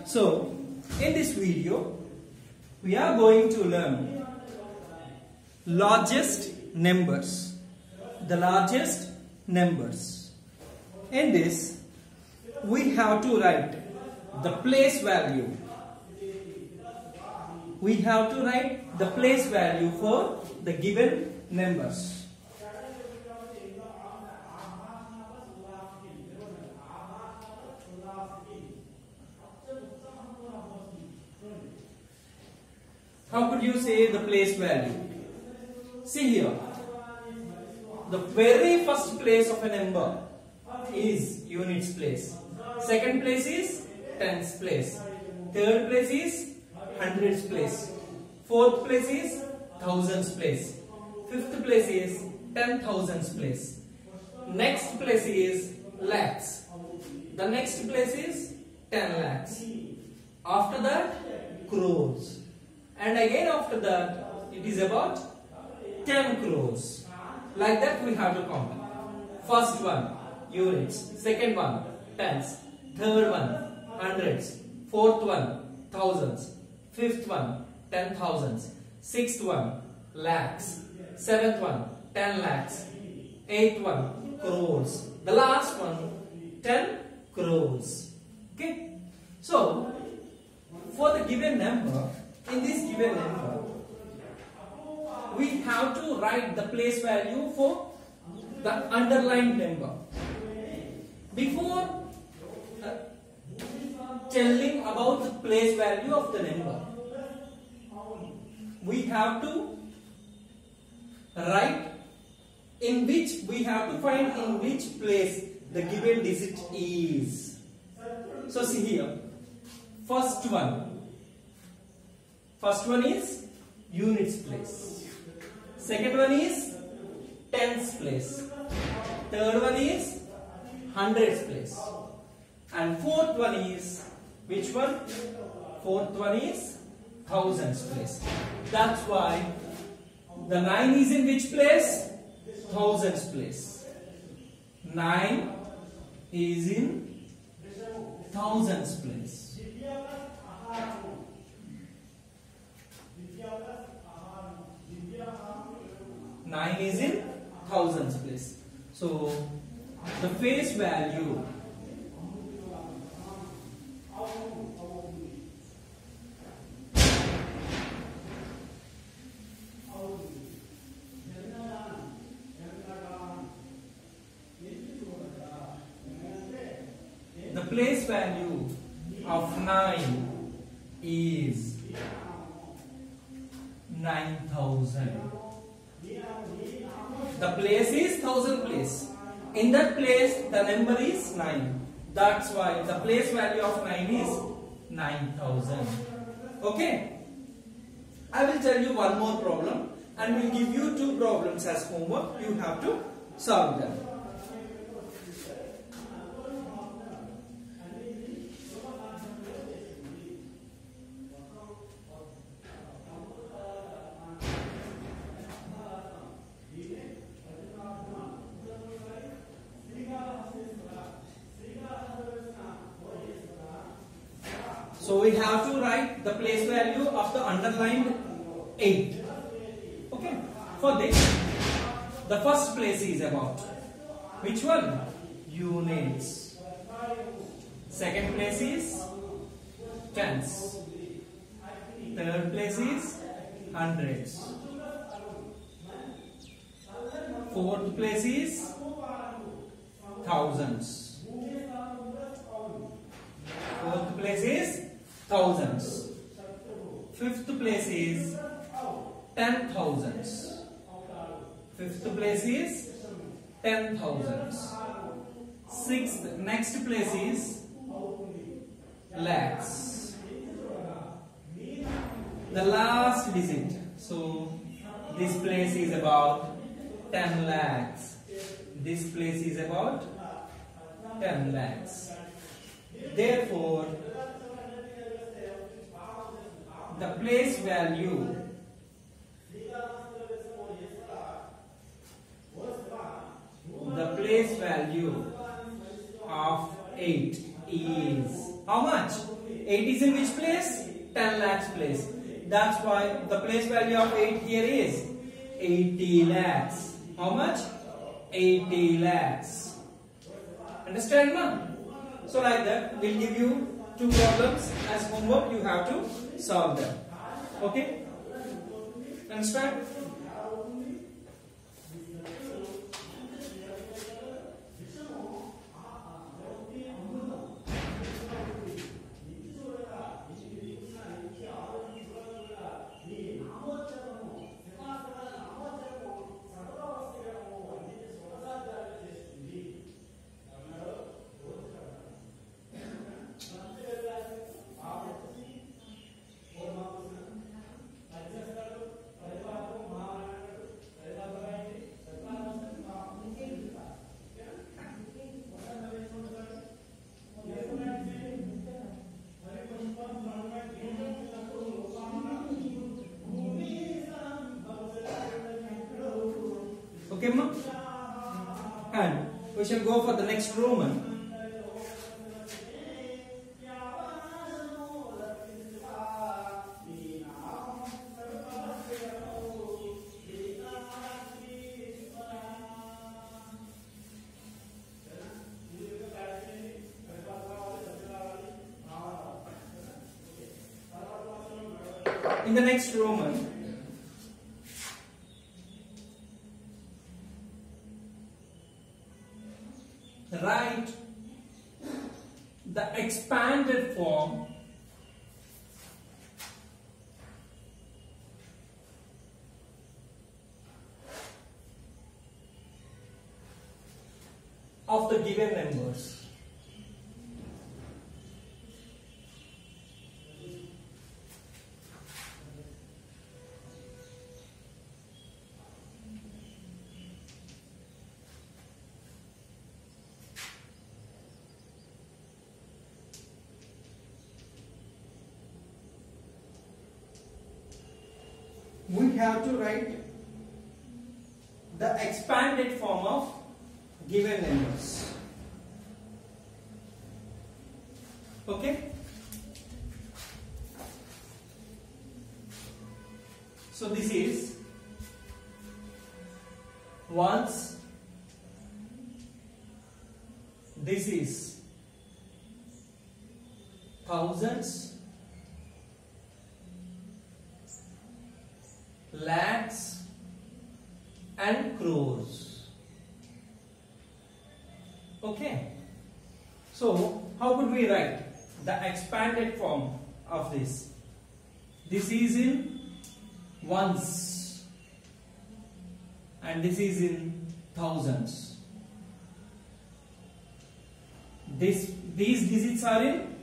So, in this video, we are going to learn largest numbers. The largest numbers. In this, we have to write the place value. We have to write the place value for the given numbers. How could you say the place value? See here. The very first place of a number is units place. Second place is tens place. Third place is hundreds place. Fourth place is thousands place. Fifth place is 10,000s place. Next place is lakhs. The next place is 10 lakhs. After that, crores. And again after that, it is about 10 crores. Like that we have to count. First one, units. Second one, tens. Third one, hundreds. Fourth one, thousands. Fifth one, 10,000s. Sixth one, lakhs. Seventh one, 10 lakhs. Eighth one, crores. The last one, 10 crores. Okay. So, for the given number, in this given number, we have to write the place value for the underlined number. Before telling about the place value of the number, we have to write in which, we have to find in which place the given digit is. So see here, first one is units place. Second one is tens place. Third one is hundreds place. And fourth one is, which one? Fourth one is thousands place. That's why the 9 is in which place? Thousands place. 9 is in thousands place. 9 is in thousands place. So the face value of 9 is 9,000. The place is 1000 place. In that place, the number is 9. That's why the place value of 9 is 9,000. Okay? I will tell you one more problem and will give you 2 problems as homework. You have to solve them. So we have to write the place value of the underlined 8. Okay. For this, the first place is about which one? Units. Second place is tens. Third place is hundreds. Fourth place is thousands. Fourth place is thousands. Fifth place is 10,000s. Fifth place is 10,000s. Sixth, next place is lakhs. The last digit. So this place is about 10 lakhs. This place is about 10 lakhs. Therefore, the place value of 8 is how much? 8 is in which place? 10 lakhs place. That's why the place value of 8 here is 80 lakhs. How much? 80 lakhs. Understand, ma? So like that, we'll give you 2 problems as homework. You have to solve them. Okay? Understand? Okay, ma? And we shall go for the next Roman. In the next Roman, write the expanded form of the given numbers. We have to write the expanded form of given numbers. Okay? So this is ones, this is thousands, lakhs and crores. Okay, so how could we write the expanded form of this? This is in ones and this is in thousands. These digits are in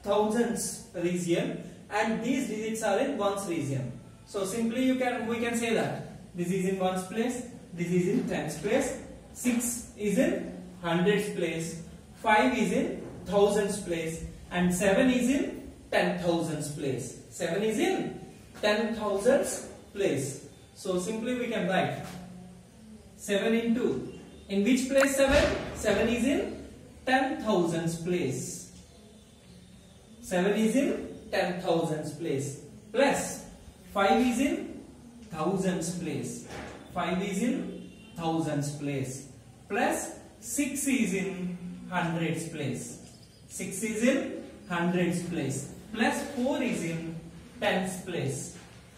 thousands region and these digits are in ones region. So simply we can say that this is in ones place, this is in tens place, 6 is in hundreds place, 5 is in thousands place, and 7 is in 10,000s place. 7 is in 10,000s place. So simply we can write 7 into, in which place 7? 7 is in 10,000s place. 7 is in 10,000s place, plus 5 is in thousands place. 5 is in thousands place, plus 6 is in hundreds place. 6 is in hundreds place, plus 4 is in tens place.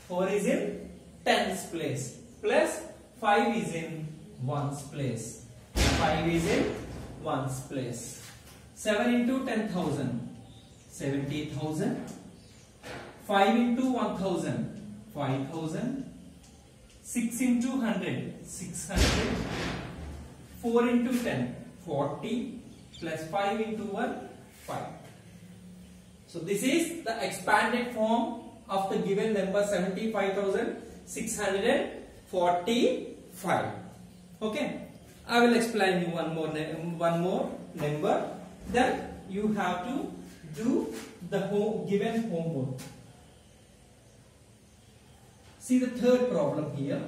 4 is in tens place, plus 5 is in ones place. 5 is in ones place. 7 into 10,000, 70,000. 5 into 1,000, 5,000. 6 into 100, 600. 4 into 10, 40. Plus 5 into 1, 5. So this is the expanded form of the given number 75,645. Okay. I will explain you one more number. Then you have to do the given homework. See the third problem here.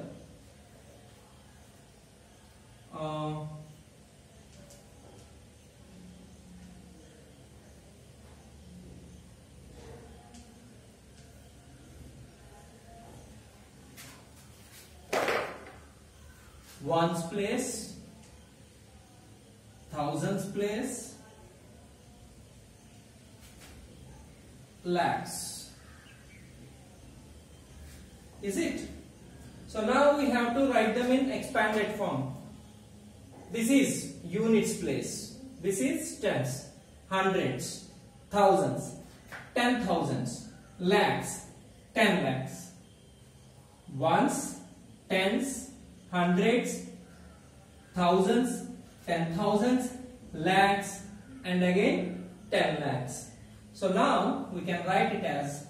ones place, thousands place, lakhs. Is it? So now we have to write them in expanded form. This is units place. This is tens, hundreds, thousands, 10,000s, lakhs, 10 lakhs. Ones, tens, hundreds, thousands, 10,000s, lakhs, and again 10 lakhs. So now we can write it as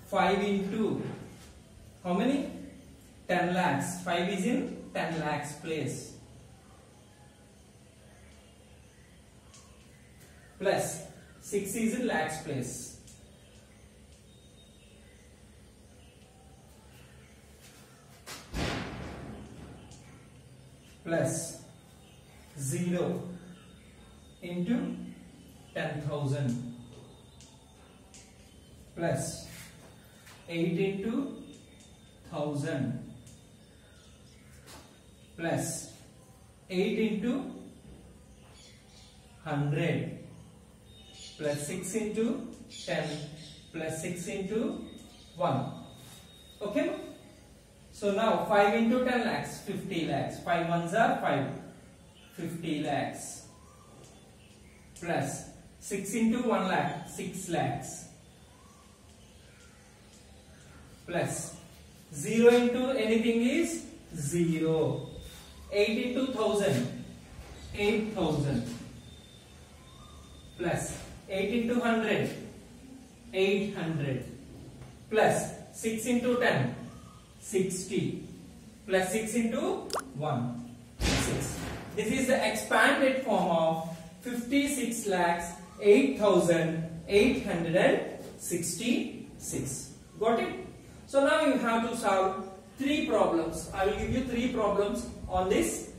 5 into how many? 10 lakhs. 5 is in 10 lakhs place. Plus 6 is in lakhs place. Plus 0 into 10,000. Plus 8 into 1000 plus 8 into 100 plus 6 into 10 plus 6 into 1. Okay. So now 5 into 10 lakhs, 50 lakhs. 5 ones are 5. 50 lakhs plus 6 into 1 lakh, 6 lakhs. Plus 0 into anything is 0. 8 into 1000, 8,000. Plus 8 into 100, 800. Plus 6 into 10, 60. Plus 6 into 1, 6. This is the expanded form of 56 lakhs 8,866. Got it? So now you have to solve 3 problems. I will give you 3 problems on this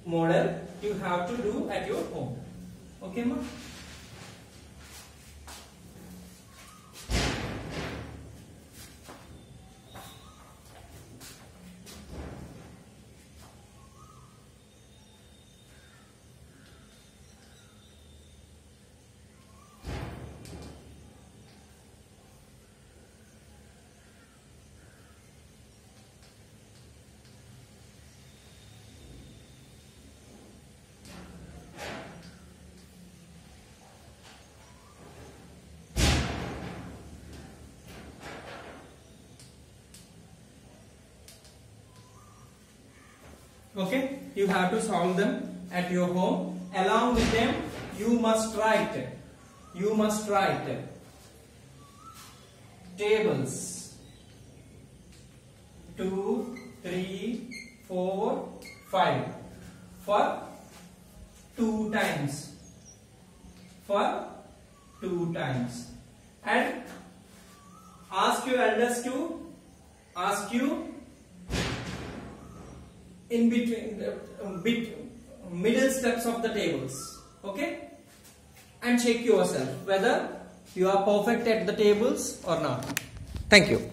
model. You have to do at your home. Okay, ma? Okay, you have to solve them at your home. Along with them, you must write tables 2, 3, 4, 5 for 2 times. And ask your elders to ask you in between middle steps of the tables. Okay, and check yourself whether you are perfect at the tables or not. Thank you.